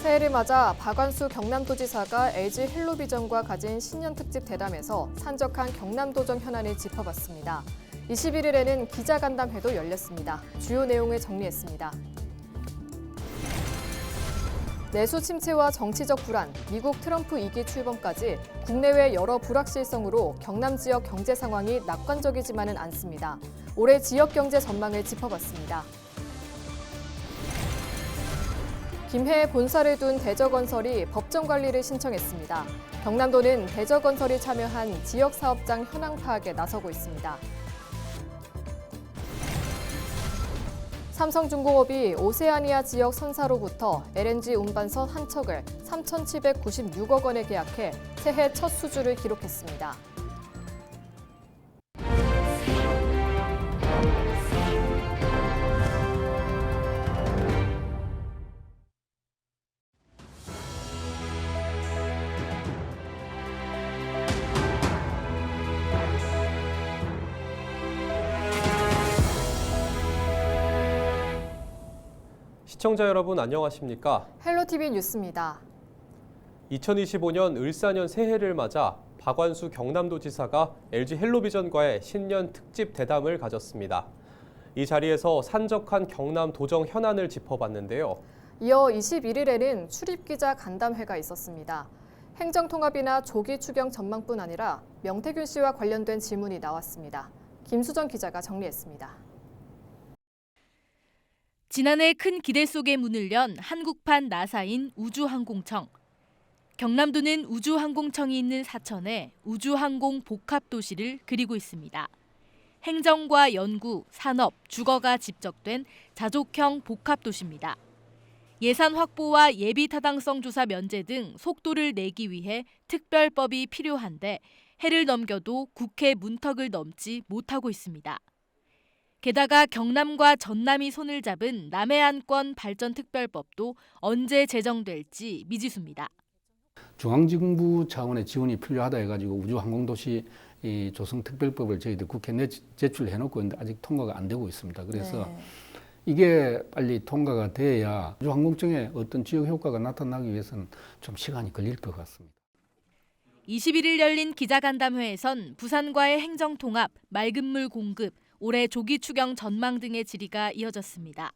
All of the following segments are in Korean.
새해를 맞아 박완수 경남도지사가 LG 헬로비전과 가진 신년 특집 대담에서 산적한 경남도정 현안을 짚어봤습니다. 21일에는 기자간담회도 열렸습니다. 주요 내용을 정리했습니다. 내수 침체와 정치적 불안, 미국 트럼프 2기 출범까지 국내외 여러 불확실성으로 경남 지역 경제 상황이 낙관적이지만은 않습니다. 올해 지역 경제 전망을 짚어봤습니다. 김해에 본사를 둔 대저건설이 법정 관리를 신청했습니다. 경남도는 대저건설이 참여한 지역 사업장 현황 파악에 나서고 있습니다. 삼성중공업이 오세아니아 지역 선사로부터 LNG 운반선 한 척을 3,796억 원에 계약해 새해 첫 수주를 기록했습니다. 시청자 여러분 안녕하십니까? 헬로티비 뉴스입니다. 2025년 을사년 새해를 맞아 박완수 경남도지사가 LG 헬로비전과의 신년 특집 대담을 가졌습니다. 이 자리에서 산적한 경남 도정 현안을 짚어봤는데요. 이어 21일에는 출입기자 간담회가 있었습니다. 행정통합이나 조기 추경 전망뿐 아니라 명태균 씨와 관련된 질문이 나왔습니다. 김수정 기자가 정리했습니다. 지난해 큰 기대 속에 문을 연 한국판 나사인 우주항공청. 경남도는 우주항공청이 있는 사천에 우주항공 복합도시를 그리고 있습니다. 행정과 연구, 산업, 주거가 집적된 자족형 복합도시입니다. 예산 확보와 예비 타당성 조사 면제 등 속도를 내기 위해 특별법이 필요한데 해를 넘겨도 국회 문턱을 넘지 못하고 있습니다. 게다가 경남과 전남이 손을 잡은 남해안권 발전특별법도 언제 제정될지 미지수입니다. 중앙정부 차원의 지원이 필요하다 해가지고 우주항공도시 조성특별법을 저희들 국회에 제출해놓고 있는데 아직 통과가 안 되고 있습니다. 그래서 이게 빨리 통과가 돼야 우주항공청에 어떤 지역 효과가 나타나기 위해서는 좀 시간이 걸릴 것 같습니다. 21일 열린 기자간담회에선 부산과의 행정통합, 맑은물 공급, 올해 조기 추경 전망 등의 질의가 이어졌습니다.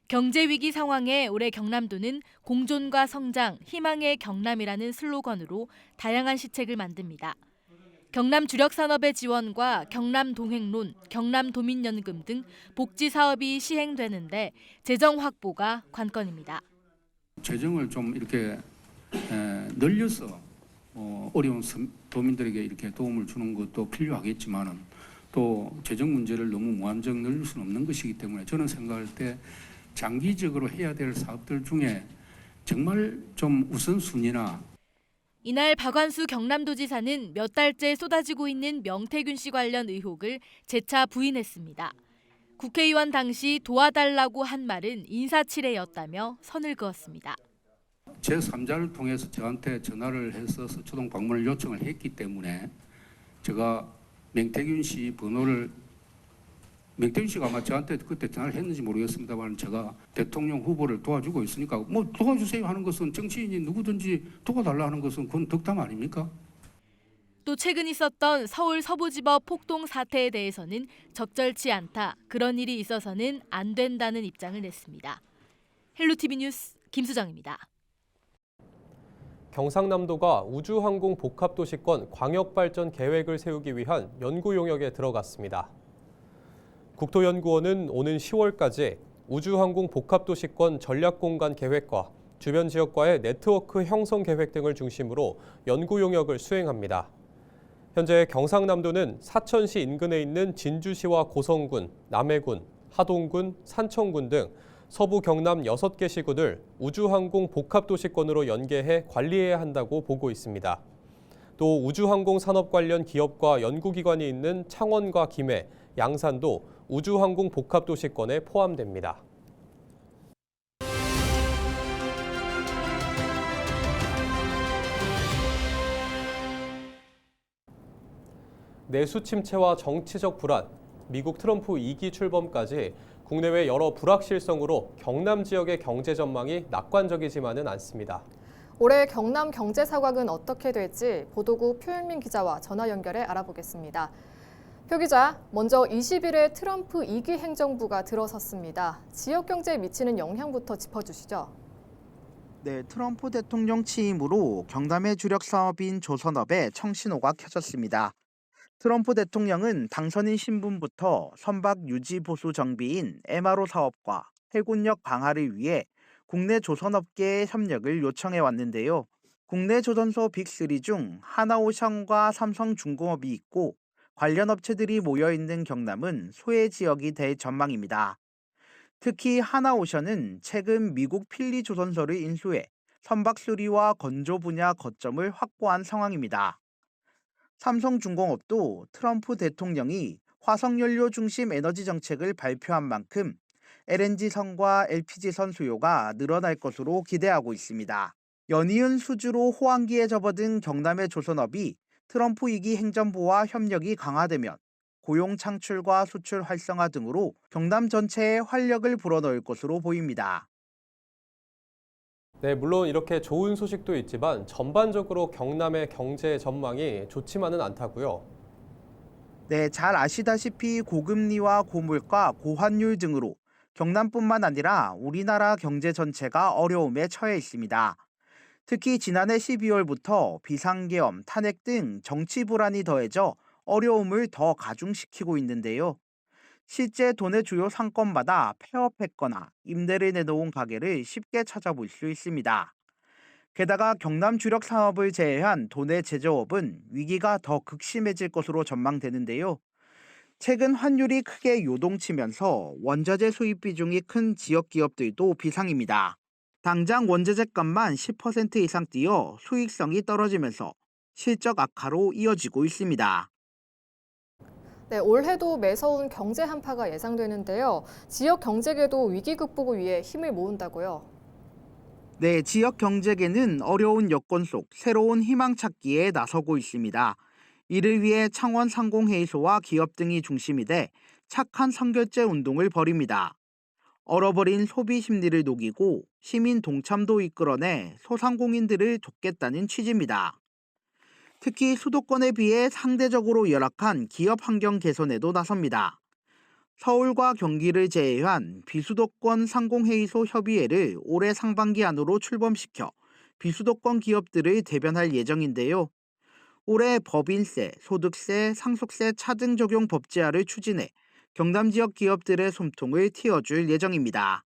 경제 위기 상황에 올해 경남도는 공존과 성장, 희망의 경남이라는 슬로건으로 다양한 시책을 만듭니다. 경남 주력 산업의 지원과 경남 동행론, 경남 도민연금 등 복지 사업이 시행되는데 재정 확보가 관건입니다. 재정을 좀 이렇게 늘려서 어려운 도민들에게 이렇게 도움을 주는 것도 필요하겠지만은 또 재정 문제를 너무 무한정 늘릴 수는 없는 것이기 때문에 저는 생각할 때 장기적으로 해야 될 사업들 중에 정말 좀 우선순위나 이날 박완수 경남도지사는 몇 달째 쏟아지고 있는 명태균 씨 관련 의혹을 재차 부인했습니다. 국회의원 당시 도와달라고 한 말은 인사치레였다며 선을 그었습니다. 제3자를 통해서 저한테 전화를 해서 서초동 방문을 요청을 했기 때문에 제가 명태균 씨 번호를 명태균 씨가 아마 저한테 그때 전화를 했는지 모르겠습니다만 제가 대통령 후보를 도와주고 있으니까 뭐 도와주세요 하는 것은 정치인이 누구든지 도와달라 하는 것은 그건 덕담 아닙니까? 또 최근 있었던 서울 서부지법 폭동 사태에 대해서는 적절치 않다, 그런 일이 있어서는 안 된다는 입장을 냈습니다. 헬로티비 뉴스 김수정입니다. 경상남도가 우주항공 복합도시권 광역발전 계획을 세우기 위한 연구 용역에 들어갔습니다. 국토연구원은 오는 10월까지 우주항공 복합도시권 전략공간 계획과 주변 지역과의 네트워크 형성 계획 등을 중심으로 연구 용역을 수행합니다. 현재 경상남도는 사천시 인근에 있는 진주시와 고성군, 남해군, 하동군, 산청군 등 서부 경남 6개 시군을 우주항공 복합도시권으로 연계해 관리해야 한다고 보고 있습니다. 또 우주항공 산업 관련 기업과 연구기관이 있는 창원과 김해, 양산도 우주항공 복합도시권에 포함됩니다. 내수 침체와 정치적 불안, 미국 트럼프 2기 출범까지 국내외 여러 불확실성으로 경남 지역의 경제 전망이 낙관적이지만은 않습니다. 올해 경남 경제 상황은 어떻게 될지 보도국 표현민 기자와 전화 연결해 알아보겠습니다. 표 기자, 먼저 20일에 트럼프 2기 행정부가 들어섰습니다. 지역 경제에 미치는 영향부터 짚어주시죠. 네, 트럼프 대통령 취임으로 경남의 주력 사업인 조선업에 청신호가 켜졌습니다. 트럼프 대통령은 당선인 신분부터 선박 유지 보수 정비인 MRO 사업과 해군력 강화를 위해 국내 조선업계의 협력을 요청해 왔는데요. 국내 조선소 빅3 중 하나오션과 삼성중공업이 있고 관련 업체들이 모여있는 경남은 소외 지역이 될 전망입니다. 특히 하나오션은 최근 미국 필리 조선소를 인수해 선박 수리와 건조 분야 거점을 확보한 상황입니다. 삼성중공업도 트럼프 대통령이 화석연료 중심 에너지 정책을 발표한 만큼 LNG선과 LPG선 수요가 늘어날 것으로 기대하고 있습니다. 연이은 수주로 호황기에 접어든 경남의 조선업이 트럼프 2기 행정부와 협력이 강화되면 고용 창출과 수출 활성화 등으로 경남 전체에 활력을 불어넣을 것으로 보입니다. 네, 물론 이렇게 좋은 소식도 있지만 전반적으로 경남의 경제 전망이 좋지만은 않다고요. 네, 잘 아시다시피 고금리와 고물가, 고환율 등으로 경남뿐만 아니라 우리나라 경제 전체가 어려움에 처해 있습니다. 특히 지난해 12월부터 비상계엄, 탄핵 등 정치 불안이 더해져 어려움을 더 가중시키고 있는데요. 실제 도내 주요 상권마다 폐업했거나 임대를 내놓은 가게를 쉽게 찾아볼 수 있습니다. 게다가 경남 주력 산업을 제외한 도내 제조업은 위기가 더 극심해질 것으로 전망되는데요. 최근 환율이 크게 요동치면서 원자재 수입 비중이 큰 지역 기업들도 비상입니다. 당장 원자재 값만 10% 이상 뛰어 수익성이 떨어지면서 실적 악화로 이어지고 있습니다. 네, 올해도 매서운 경제 한파가 예상되는데요. 지역 경제계도 위기 극복을 위해 힘을 모은다고요. 네, 지역 경제계는 어려운 여건 속 새로운 희망 찾기에 나서고 있습니다. 이를 위해 창원 상공회의소와 기업 등이 중심이 돼 착한 선결제 운동을 벌입니다. 얼어버린 소비 심리를 녹이고 시민 동참도 이끌어내 소상공인들을 돕겠다는 취지입니다. 특히 수도권에 비해 상대적으로 열악한 기업 환경 개선에도 나섭니다. 서울과 경기를 제외한 비수도권 상공회의소 협의회를 올해 상반기 안으로 출범시켜 비수도권 기업들을 대변할 예정인데요. 올해 법인세, 소득세, 상속세 차등 적용 법제화를 추진해 경남 지역 기업들의 숨통을 틔워줄 예정입니다.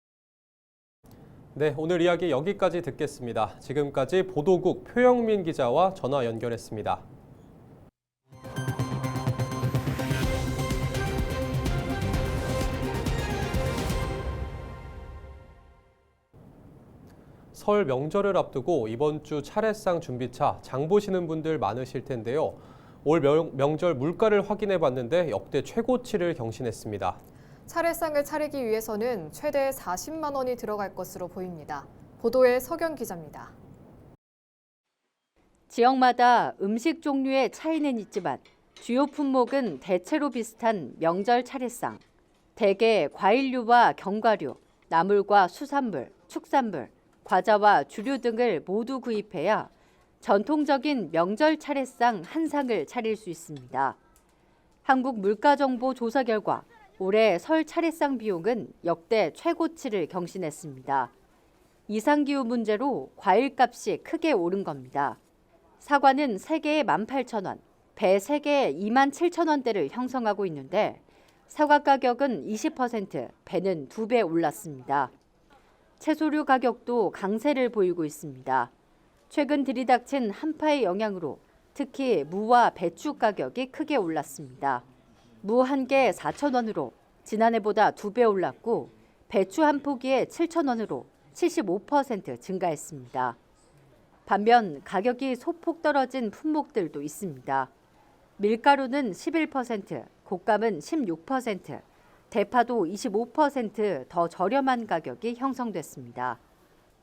네, 오늘 이야기 여기까지 듣겠습니다. 지금까지 보도국 표영민 기자와 전화 연결했습니다. 설 명절을 앞두고 이번 주 차례상 준비차 장 보시는 분들 많으실 텐데요. 올 명절 물가를 확인해 봤는데 역대 최고치를 경신했습니다. 차례상을 차리기 위해서는 최대 40만 원이 들어갈 것으로 보입니다. 보도에 서경 기자입니다. 지역마다 음식 종류의 차이는 있지만 주요 품목은 대체로 비슷한 명절 차례상. 대개 과일류와 견과류, 나물과 수산물, 축산물, 과자와 주류 등을 모두 구입해야 전통적인 명절 차례상 한 상을 차릴 수 있습니다. 한국물가정보조사 결과 올해 설 차례상 비용은 역대 최고치를 경신했습니다. 이상기후 문제로 과일값이 크게 오른 겁니다. 사과는 3개에 18,000원, 배 3개에 27,000원대를 형성하고 있는데 사과 가격은 20%, 배는 2배 올랐습니다. 채소류 가격도 강세를 보이고 있습니다. 최근 들이닥친 한파의 영향으로 특히 무와 배추 가격이 크게 올랐습니다. 무 한 개 4,000원으로 지난해보다 2배 올랐고 배추 한 포기에 7,000원으로 75% 증가했습니다. 반면 가격이 소폭 떨어진 품목들도 있습니다. 밀가루는 11%, 곶감은 16%, 대파도 25% 저렴한 가격이 형성됐습니다.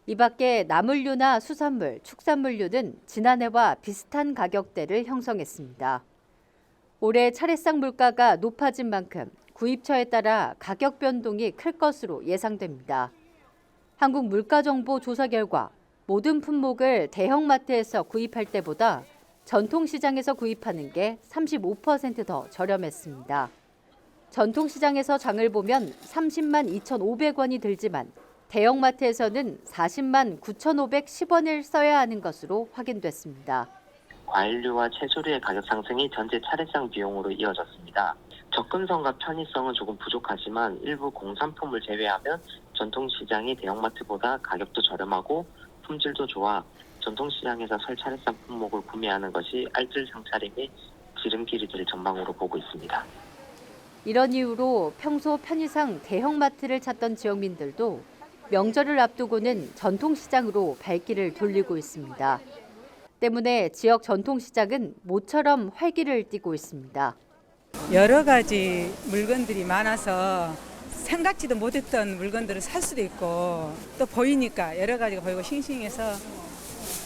이 밖에 나물류나 수산물, 축산물류는 지난해와 비슷한 가격대를 형성했습니다. 올해 차례상 물가가 높아진 만큼 구입처에 따라 가격 변동이 클 것으로 예상됩니다. 한국물가정보 조사 결과 모든 품목을 대형마트에서 구입할 때보다 전통시장에서 구입하는 게 35% 더 저렴했습니다. 전통시장에서 장을 보면 30만 2,500원이 들지만 대형마트에서는 40만 9,510원을 써야 하는 것으로 확인됐습니다. 과일류와 채소류의 가격 상승이 전체 차례상 비용으로 이어졌습니다. 접근성과 편의성은 조금 부족하지만 일부 공산품을 제외하면 전통시장이 대형마트보다 가격도 저렴하고 품질도 좋아 전통시장에서 설 차례상 품목을 구매하는 것이 알뜰 상차림의 지름길이 될 전망으로 보고 있습니다. 이런 이유로 평소 편의상 대형마트를 찾던 지역민들도 명절을 앞두고는 전통시장으로 발길을 돌리고 있습니다. 때문에 지역 전통시장은 모처럼 활기를 띠고 있습니다. 여러 가지 물건들이 많아서 생각지도 못했던 물건들을 살 수도 있고 또 보이니까 여러 가지가 보이고 싱싱해서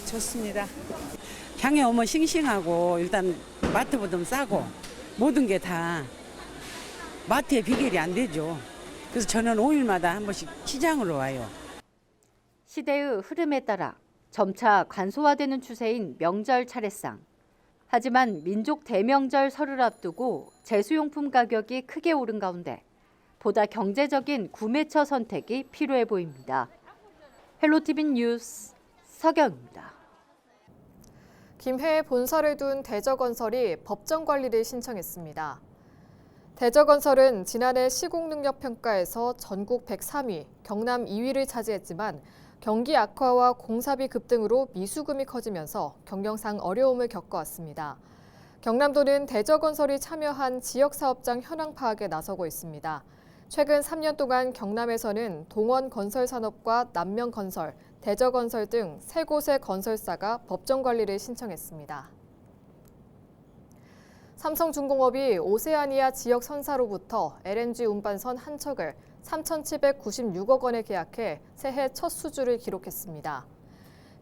좋습니다. 향에 오면 싱싱하고 일단 마트보다 싸고 모든 게 다 마트의 비결이 안 되죠. 그래서 저는 5일마다 한 번씩 시장으로 와요. 시대의 흐름에 따라 점차 간소화되는 추세인 명절 차례상. 하지만 민족 대명절 설을 앞두고 제수용품 가격이 크게 오른 가운데 보다 경제적인 구매처 선택이 필요해 보입니다. 헬로티비 뉴스 서경입니다. 김해에 본사를 둔 대저건설이 법정 관리를 신청했습니다. 대저건설은 지난해 시공능력평가에서 전국 103위, 경남 2위를 차지했지만 경기 악화와 공사비 급등으로 미수금이 커지면서 경영상 어려움을 겪어왔습니다. 경남도는 대저건설이 참여한 지역사업장 현황 파악에 나서고 있습니다. 최근 3년 동안 경남에서는 동원건설산업과 남명건설, 대저건설 등 3곳의 건설사가 법정 관리를 신청했습니다. 삼성중공업이 오세아니아 지역 선사로부터 LNG 운반선 한 척을 3,796억 원에 계약해 새해 첫 수주를 기록했습니다.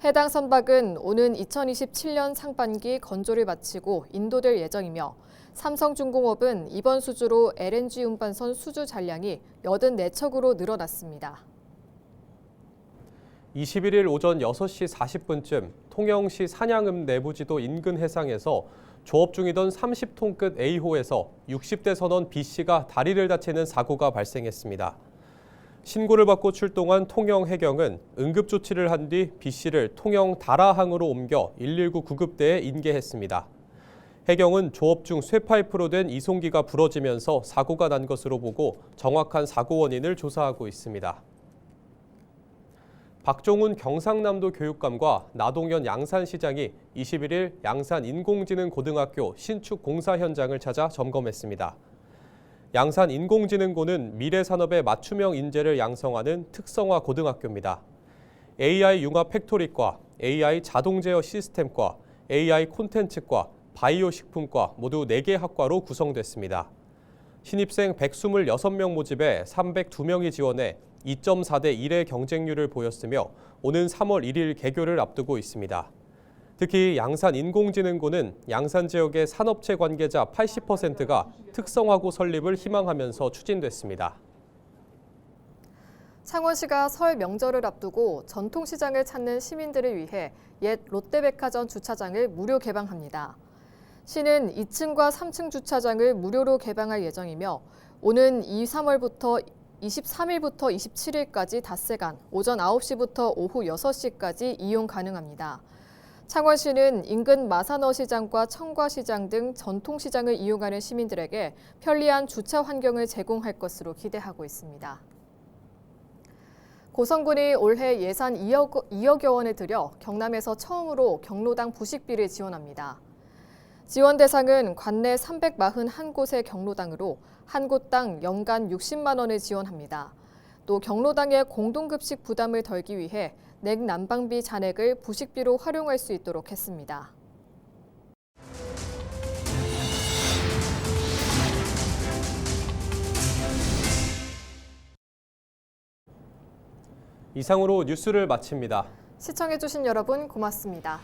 해당 선박은 오는 2027년 상반기 건조를 마치고 인도될 예정이며 삼성중공업은 이번 수주로 LNG 운반선 수주 잔량이 84척으로 늘어났습니다. 21일 오전 6시 40분쯤 통영시 산양읍 내부지도 인근 해상에서 조업 중이던 30톤급 A호에서 60대 선원 B씨가 다리를 다치는 사고가 발생했습니다. 신고를 받고 출동한 통영해경은 응급조치를 한 뒤 B씨를 통영 다라항으로 옮겨 119 구급대에 인계했습니다. 해경은 조업 중 쇠파이프로 된 이송기가 부러지면서 사고가 난 것으로 보고 정확한 사고 원인을 조사하고 있습니다. 박종훈 경상남도 교육감과 나동현 양산시장이 21일 양산인공지능고등학교 신축 공사 현장을 찾아 점검했습니다. 양산인공지능고는 미래산업의 맞춤형 인재를 양성하는 특성화 고등학교입니다. AI 융합 팩토리과, AI 자동 제어 시스템과, AI 콘텐츠과, 바이오 식품과 모두 4개 학과로 구성됐습니다. 신입생 126명 모집에 302명이 지원해 2.4대 1의 경쟁률을 보였으며 오는 3월 1일 개교를 앞두고 있습니다. 특히 양산인공지능고는 양산 지역의 산업체 관계자 80%가 특성화고 설립을 희망하면서 추진됐습니다. 창원시가 설 명절을 앞두고 전통시장을 찾는 시민들을 위해 옛 롯데백화점 주차장을 무료 개방합니다. 시는 2층과 3층 주차장을 무료로 개방할 예정이며 오는 23일부터 27일까지 닷새간 오전 9시부터 오후 6시까지 이용 가능합니다. 창원시는 인근 마산어시장과 청과시장 등 전통시장을 이용하는 시민들에게 편리한 주차 환경을 제공할 것으로 기대하고 있습니다. 고성군이 올해 예산 2억여 원을 들여 경남에서 처음으로 경로당 부식비를 지원합니다. 지원 대상은 관내 341곳의 경로당으로 한 곳당 연간 60만 원을 지원합니다. 또 경로당의 공동급식 부담을 덜기 위해 냉난방비 잔액을 부식비로 활용할 수 있도록 했습니다. 이상으로 뉴스를 마칩니다. 시청해주신 여러분 고맙습니다.